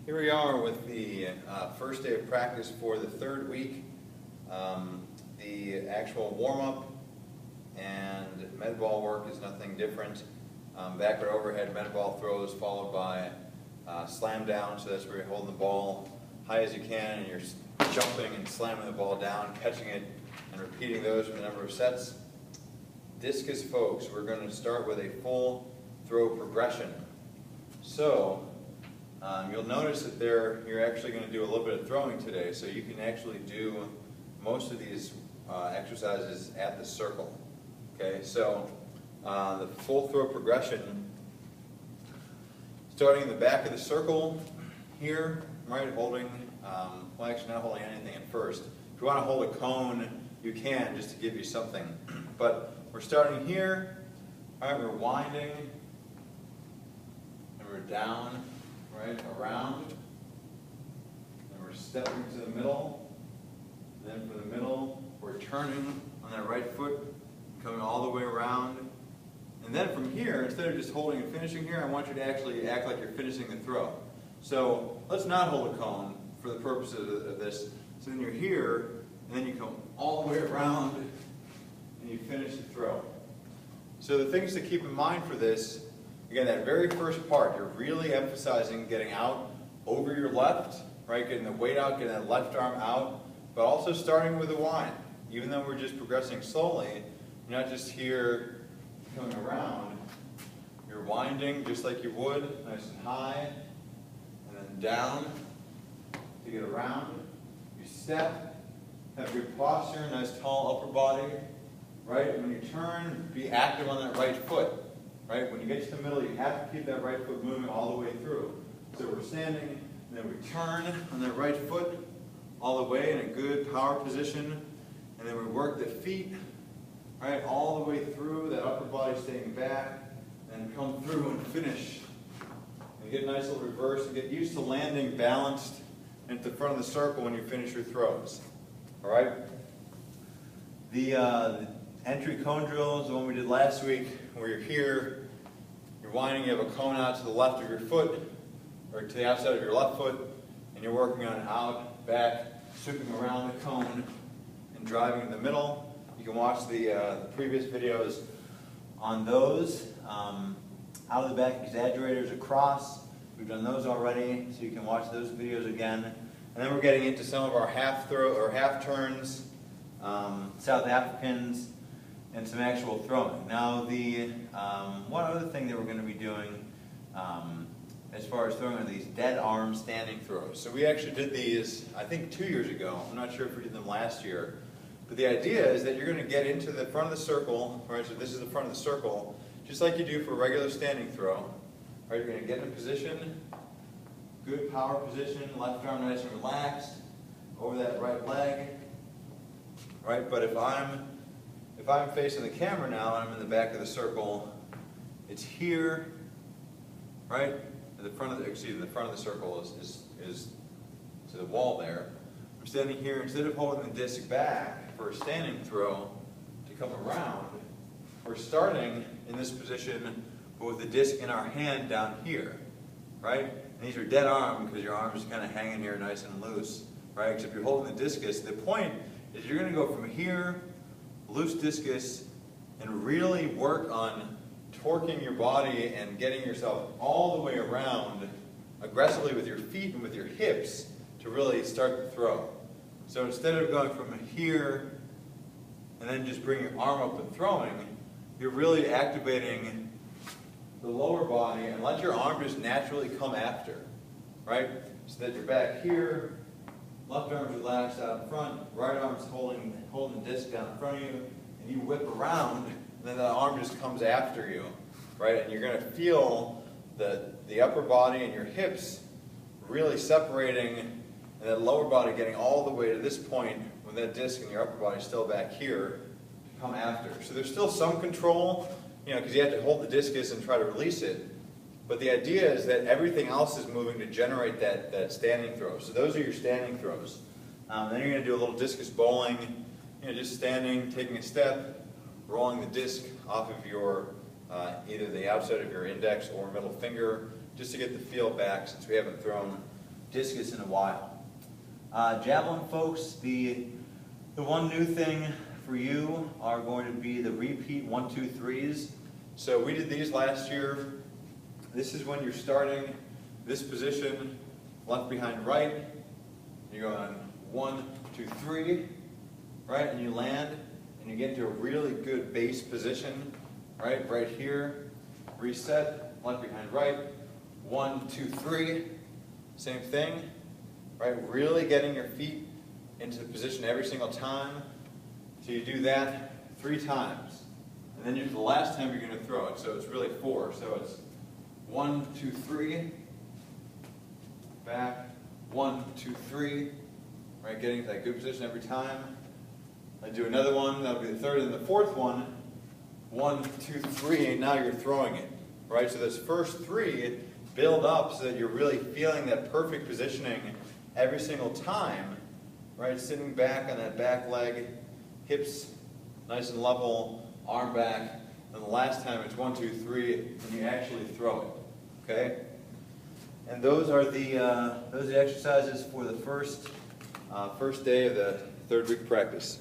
Here we are with the first day of practice for the third week. The actual warm-up and med ball work is nothing different. Backward overhead med ball throws followed by slam down, so that's where you're holding the ball high as you can and you're jumping and slamming the ball down, catching it, and repeating those for a number of sets. Discus, folks, we're going to start with a full throw progression. So you'll notice that you're actually going to do a little bit of throwing today, so you can actually do most of these exercises at the circle. Okay, so the full throw progression, starting in the back of the circle here, right, holding, well actually not holding anything at first. If you want to hold a cone, you can, just to give you something. But we're starting here, all right, we're winding, and we're down, right, around, and we're stepping to the middle, and then from the middle, we're turning on that right foot, coming all the way around, and then from here, instead of just holding and finishing here, I want you to actually act like you're finishing the throw. So let's not hold a cone for the purposes of this. So then you're here, and then you come all the way around, and you finish the throw. So the things to keep in mind for this, again, that very first part, you're really emphasizing getting out over your left, right, getting the weight out, getting that left arm out, but also starting with a wind. Even though we're just progressing slowly, you're not just here coming around, you're winding just like you would, nice and high, and then down to get around. You step, have good posture, nice tall upper body, right? When you turn, be active on that right foot, right? When you get to the middle, you have to keep that right foot moving all the way through. So we're standing, and then we turn on that right foot all the way in a good power position, and then we work the feet, right, all the way through, that upper body staying back, and come through and finish. And get a nice little reverse, and get used to landing balanced at the front of the circle when you finish your throws. All right? The entry cone drill is the one we did last week, where you're here, you're winding, you have a cone out to the left of your foot, or to the outside of your left foot, and you're working on out, back, sweeping around the cone, and driving in the middle. You can watch the previous videos on those. Out of the back exaggerators across, we've done those already, so you can watch those videos again. And then we're getting into some of our half turns, South Africans, and some actual throwing. Now the one other thing that we're going to be doing as far as throwing are these dead arm standing throws. So we actually did these, I think 2 years ago. I'm not sure if we did them last year. But the idea is that you're going to get into the front of the circle, right? So this is the front of the circle, just like you do for a regular standing throw. Right? You're going to get in a position, good power position, left arm nice and relaxed, over that right leg. Right? But if I'm facing the camera now and I'm in the back of the circle, it's here, right? The front of the circle is to the wall there. I'm standing here, instead of holding the disc back for a standing throw to come around, we're starting in this position but with the disc in our hand down here, right? And these are dead arm because your arm is kind of hanging here nice and loose, right? Except you're holding the discus. The point is you're going to go from here, loose discus, and really work on torquing your body and getting yourself all the way around aggressively with your feet and with your hips to really start the throw. So instead of going from here and then just bring your arm up and throwing, you're really activating the lower body and let your arm just naturally come after, right? So that you're back here, left arm's relaxed out in front, right arm's holding the disc down in front of you, and you whip around, and then the arm just comes after you, right? And you're going to feel the upper body and your hips really separating, and that lower body getting all the way to this point with that disc and your upper body still back here to come after. So there's still some control, because you have to hold the discus and try to release it. But the idea is that everything else is moving to generate that standing throw. So those are your standing throws. Then you're going to do a little discus bowling, just standing, taking a step, rolling the disc off of your either the outside of your index or middle finger, just to get the feel back since we haven't thrown discus in a while. Javelin folks, the one new thing for you are going to be the repeat 1, 2, 3s. So we did these last year. This is when you're starting this position, left behind right. You go on 1, 2, 3, right, and you land, and you get into a really good base position, right here. Reset, left behind right, 1, 2, 3. Same thing, right? Really getting your feet into the position every single time. So you do that 3 times. And then the last time you're going to throw it. So it's really 4. So it's 1, 2, 3, back, 1, 2, 3, right? Getting into that good position every time. I do another one, that'll be the third, and the fourth one, 1, 2, 3, and now you're throwing it, right? So those first 3 build up so that you're really feeling that perfect positioning every single time, right? Sitting back on that back leg, hips nice and level, arm back, and the last time it's 1, 2, 3, and you actually throw it, okay? And those are the exercises for the first day of the 3rd week practice.